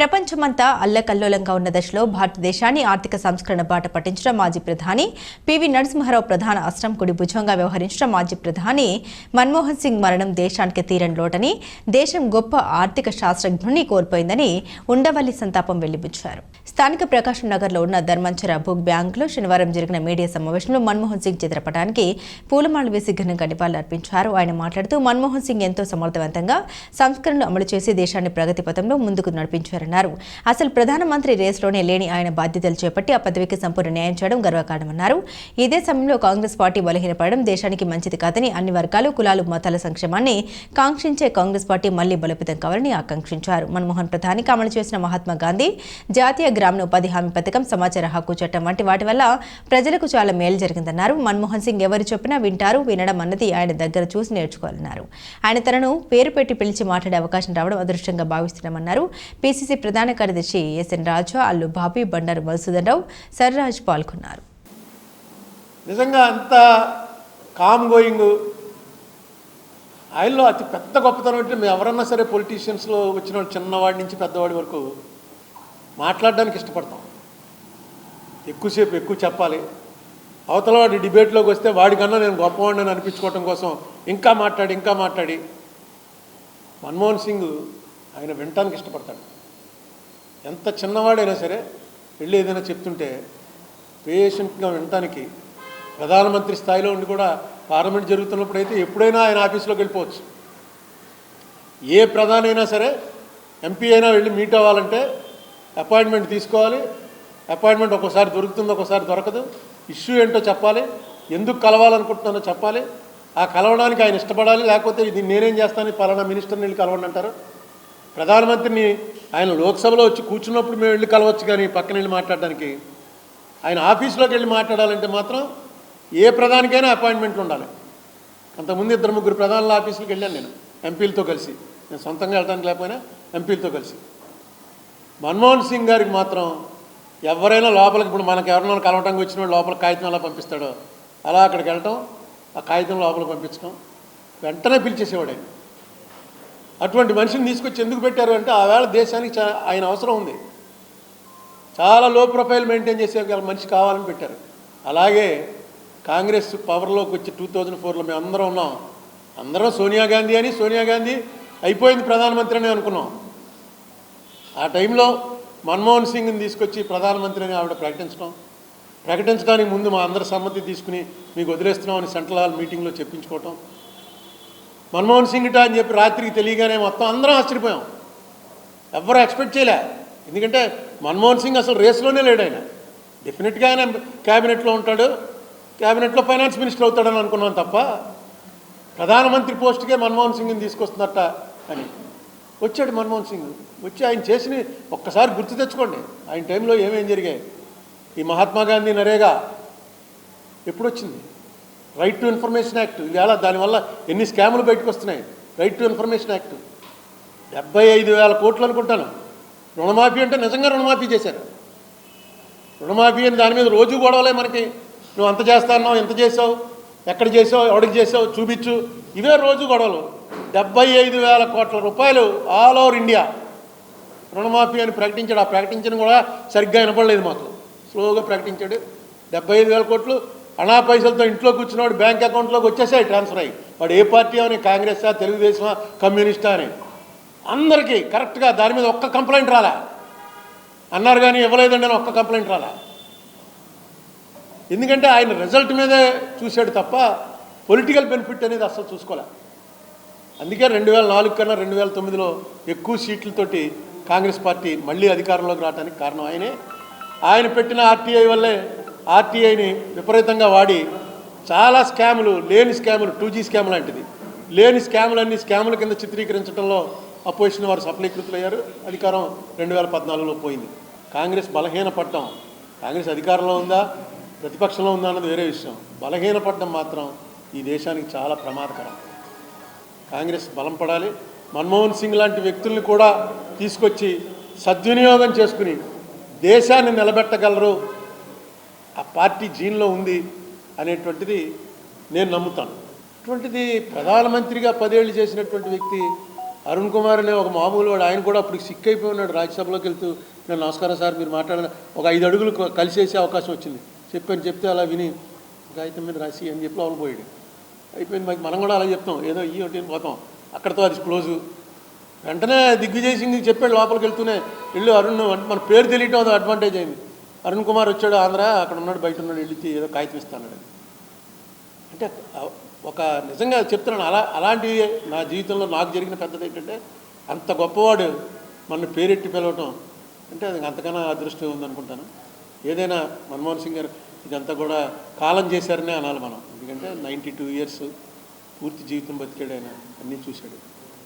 ప్రపంచమంతా అల్లకల్లోలంగా ఉన్న దశలో భారతదేశాన్ని ఆర్థిక సంస్కరణ బాట పట్టించిన మాజీ ప్రధాని పివి నరసింహారావు ప్రధాన అస్త్రం కుడి భుజంగా వ్యవహరించిన మాజీ ప్రధాని మన్మోహన్ సింగ్ మరణం దేశానికి తీరని లోటని, దేశం గొప్ప ఆర్థిక శాస్త్రజ్ఞుని కోల్పోయిందని ఉండవల్లి సంతాపం వెళ్లిబుచ్చారు. స్థానిక ప్రకాశం నగర్లో ఉన్న ధర్మంచర బుక్ బ్యాంకులో శనివారం జరిగిన మీడియా సమావేశంలో మన్మోహన్ సింగ్ చిత్రపటానికి పూలమాలలు వేసి ఘనంగా నివాళులర్పించారు. ఆయన మాట్లాడుతూ మన్మోహన్ సింగ్ ఎంతో సమర్థవంతంగా సంస్కరణలు అమలు చేసి దేశాన్ని ప్రగతి పథంలో ముందుకు నడిపించారన్నారు. అసలు ప్రధానమంత్రి రేసులోనే లేని ఆయన బాధ్యతలు చేపట్టి ఆ పదవికి సంపూర్ణ న్యాయం చేయడం గర్వకారణమన్నారు. ఇదే సమయంలో కాంగ్రెస్ పార్టీ బలహీనపడడం దేశానికి మంచిది కాదని, అన్ని వర్గాలు, కులాలు, మతాల సంక్షేమాన్ని కాంక్షించే కాంగ్రెస్ పార్టీ మళ్లీ బలోపేతం కావాలని ఆకాంక్షించారు. మన్మోహన్ ప్రధానికి అమలు చేసిన మహాత్మా గాంధీ జాతీయ గ్రామీణ ఉపాధి హామీ పథకం, సమాచార హక్కు చట్టం వంటి వాటి వల్ల ప్రజలకు చాలా మేలు జరిగిందన్నారు. మన్మోహన్ సింగ్ ఎవరు చెప్పినా వింటారు, వినడం అన్నది ఆయన దగ్గర చూసి నేర్చుకోవాలన్నారు. ఆయన తనను పేరు పెట్టి పిలిచి మాట్లాడే అవకాశం రావడం అదృష్టంగా భావిస్తున్నామన్నారు. పిసిసి ప్రధాన కార్యదర్శి ఎస్ఎన్ రాజా, అల్లు బాబీ, బండారు మధుసూదన్ రావు, సర్రాజ్ పాల్గొన్నారు. నిజంగా అంత కామ్ గోయింగ్ ఆయనలో అతి పెద్ద గొప్పతనం అంటే మేము ఎవరన్నా సరే పొలిటీషియన్స్లో వచ్చిన చిన్నవాడి నుంచి పెద్దవాడి వరకు మాట్లాడడానికి ఇష్టపడతాం. ఎక్కువసేపు ఎక్కువ చెప్పాలి, అవతల వాడి డిబేట్లోకి వస్తే వాడికన్నా నేను గొప్పవాడిని అనిపించుకోవటం కోసం ఇంకా మాట్లాడి మన్మోహన్ సింగ్ ఆయన వినటానికి ఇష్టపడతాడు. ఎంత చిన్నవాడైనా సరే వెళ్ళి ఏదైనా చెప్తుంటే పేషెంట్గా వినటానికి ప్రధానమంత్రి స్థాయిలో ఉండి కూడా పార్లమెంట్ జరుగుతున్నప్పుడు అయితే ఎప్పుడైనా ఆయన ఆఫీస్లోకి వెళ్ళిపోవచ్చు. ఏ ప్రధాని అయినా సరే ఎంపీ అయినా వెళ్ళి మీట్ అవ్వాలంటే అపాయింట్మెంట్ తీసుకోవాలి. అపాయింట్మెంట్ ఒక్కోసారి దొరుకుతుంది, ఒక్కోసారి దొరకదు. ఇష్యూ ఏంటో చెప్పాలి, ఎందుకు కలవాలనుకుంటున్నానో చెప్పాలి. ఆ కలవడానికి ఆయన ఇష్టపడాలి, లేకపోతే ఇది నేనేం చేస్తాను పలానా మినిస్టర్ని వెళ్ళి కలవండి అంటారు. ప్రధానమంత్రిని ఆయన లోక్సభలో వచ్చి కూర్చున్నప్పుడు మేము వెళ్ళి కలవచ్చు, కానీ పక్కన వెళ్ళి మాట్లాడడానికి ఆయన ఆఫీస్లోకి వెళ్ళి మాట్లాడాలంటే మాత్రం ఏ ప్రధానికైనా అపాయింట్మెంట్లు ఉండాలి. అంతకుముందు 2-3 ప్రధానుల ఆఫీసులకు వెళ్ళాను నేను ఎంపీలతో కలిసి. నేను సొంతంగా వెళ్ళడానికి లేకపోయినా ఎంపీలతో కలిసి. మన్మోహన్ సింగ్ గారికి మాత్రం ఎవరైనా లోపలికి, ఇప్పుడు మనకు ఎవరైనా కలవటానికి వచ్చిన వాడు లోపలికి కాగితం ఎలా పంపిస్తాడో అలా అక్కడికి వెళ్ళటం, ఆ కాగితం లోపలికి పంపించడం, వెంటనే పిలిచేసేవాడు ఆయన. అటువంటి మనిషిని తీసుకొచ్చి ఎందుకు పెట్టారు అంటే ఆవేళ దేశానికి ఆయన అవసరం ఉంది. చాలా లో ప్రొఫైల్ మెయింటైన్ చేసే మనిషి కావాలని పెట్టారు. అలాగే కాంగ్రెస్ పవర్లోకి వచ్చి 2004లో మేము అందరం ఉన్నాం. అందరం సోనియా గాంధీ అయిపోయింది ప్రధానమంత్రి అని అనుకున్నాం. ఆ టైంలో మన్మోహన్ సింగ్ని తీసుకొచ్చి ప్రధానమంత్రి అని ఆవిడ ప్రకటించడానికి ముందు మా అందరి సమ్మతి తీసుకుని మీకు వదిలేస్తున్నామని సెంట్రల్ హాల్ మీటింగ్లో చెప్పించుకోవటం. మన్మోహన్ సింగ్ అని చెప్పి రాత్రికి తెలియగానే మొత్తం అందరం ఆశ్చర్యపోయాం. ఎవరు ఎక్స్పెక్ట్ చేయలే. ఎందుకంటే మన్మోహన్ సింగ్ అసలు రేస్లోనే లేడు. ఆయన డెఫినెట్గా ఆయన క్యాబినెట్లో ఉంటాడు, క్యాబినెట్లో ఫైనాన్స్ మినిస్టర్ అవుతాడని అనుకున్నాం తప్ప ప్రధానమంత్రి పోస్టుకే మన్మోహన్ సింగ్ని తీసుకొస్తున్నట్ట అని. వచ్చాడు మన్మోహన్ సింగ్. వచ్చి ఆయన చేసిన ఒక్కసారి గుర్తు తెచ్చుకోండి, ఆయన టైంలో ఏమేం జరిగాయి. ఈ మహాత్మా గాంధీ నరేగా ఎప్పుడు వచ్చింది? Right to information act. ఇవాళ దానివల్ల ఎన్ని స్కాములు బయటకు వస్తున్నాయి. రైట్ టు ఇన్ఫర్మేషన్ యాక్ట్ 75,000 కోట్లు అనుకుంటాను. రుణమాఫీ అంటే నిజంగా రుణమాఫీ చేశారు. రుణమాఫీ అని దాని మీద రోజు గొడవలే మనకి. నువ్వు అంత చేస్తాన్నావు, ఎంత చేసావు, ఎక్కడ చేసావు, ఎవరికి చేసావు చూపించు, ఇవే రోజు గొడవలు. 75,000 కోట్ల రూపాయలు ఆల్ ఓవర్ ఇండియా రుణమాఫీ అని ప్రకటించాడు. ఆ ప్రకటించిన కూడా సరిగ్గా వినపడలేదు మాకు. స్లోగా ప్రకటించాడు. 75,000 కోట్లు అనా పైసలతో ఇంట్లో కూర్చున్నాడు, బ్యాంక్ అకౌంట్లోకి వచ్చేసాయి ట్రాన్స్ఫర్ అయ్యి. వాడు ఏ పార్టీ అని, కాంగ్రెసా, తెలుగుదేశమా, కమ్యూనిస్టా అని అందరికీ కరెక్ట్గా దాని మీద ఒక్క కంప్లైంట్ రాలా. అన్నారు కానీ ఇవ్వలేదండి అని ఒక్క కంప్లైంట్ రాలా. ఎందుకంటే ఆయన రిజల్ట్ మీదే చూశాడు తప్ప పొలిటికల్ బెనిఫిట్ అనేది అసలు చూసుకోలే. అందుకే 2004 కన్నా 2009లో ఎక్కువ సీట్లతోటి కాంగ్రెస్ పార్టీ మళ్ళీ అధికారంలోకి రావడానికి కారణం ఆయనే. ఆయన పెట్టిన ఆర్టీఐ వల్లే ఆర్టీఐని విపరీతంగా వాడి చాలా స్కాములు, లేని స్కాములు, 2G స్కామ్ లాంటిది లేని స్కాములన్నీ స్కాముల కింద చిత్రీకరించడంలో అపోజిషన్ వారు సఫలీకృతులయ్యారు. అధికారం 2014లో పోయింది. కాంగ్రెస్ బలహీనపడటం, కాంగ్రెస్ అధికారంలో ఉందా ప్రతిపక్షంలో ఉందా అన్నది వేరే విషయం. బలహీనపడటం మాత్రం ఈ దేశానికి చాలా ప్రమాదకరం. కాంగ్రెస్ బలం పడాలి. మన్మోహన్ సింగ్ లాంటి వ్యక్తుల్ని కూడా తీసుకొచ్చి సద్వినియోగం చేసుకుని దేశాన్ని నిలబెట్టగలరు, ఆ పార్టీ జీన్లో ఉంది అనేటువంటిది నేను నమ్ముతాను. అటువంటిది ప్రధానమంత్రిగా 10 ఏళ్ళు చేసినటువంటి వ్యక్తి అరుణ్ కుమార్ అనే ఒక మామూలు వాడు, ఆయన కూడా అప్పుడు సిక్ అయిపోయి ఉన్నాడు. రాజ్యసభలోకి వెళ్తూ నేను నమస్కారం సార్ మీరు మాట్లాడిన ఒక 5 అడుగులు కలిసేసే అవకాశం వచ్చింది. చెప్తే అలా విని కాగితం మీద రాసి అని చెప్పి లోపల పోయాడు. అయిపోయింది. మనం కూడా అలా చెప్తాం, ఏదో ఈ ఒకటి పోతాం, అక్కడితో అది క్లోజు. వెంటనే దిగ్విజయ్ సింగ్ చెప్పాడు లోపలికి వెళ్తూనే, వెళ్ళు అరుణ్, మన పేరు తెలియటం అది అడ్వాంటేజ్ అయింది. అరుణ్ కుమార్ వచ్చాడు ఆంధ్ర, అక్కడ ఉన్నాడు, బయట ఉన్నాడు, వెళ్ళి ఏదో కాగితం ఇస్తాడు. అంటే ఒక నిజంగా చెప్తున్నాను, అలాంటివి నా జీవితంలో నాకు జరిగిన పెద్దది ఏంటంటే, అంత గొప్పవాడు మన పేరెట్టి పిలవటం అంటే అది అంతకన్నా అదృష్టం ఉందనుకుంటాను. ఏదైనా మన్మోహన్ సింగ్ గారు ఇదంతా కూడా కాలం చేశారనే అనాలి మనం. ఎందుకంటే 92 ఇయర్స్ పూర్తి జీవితం బతికాడు ఆయన, అన్నీ చూశాడు.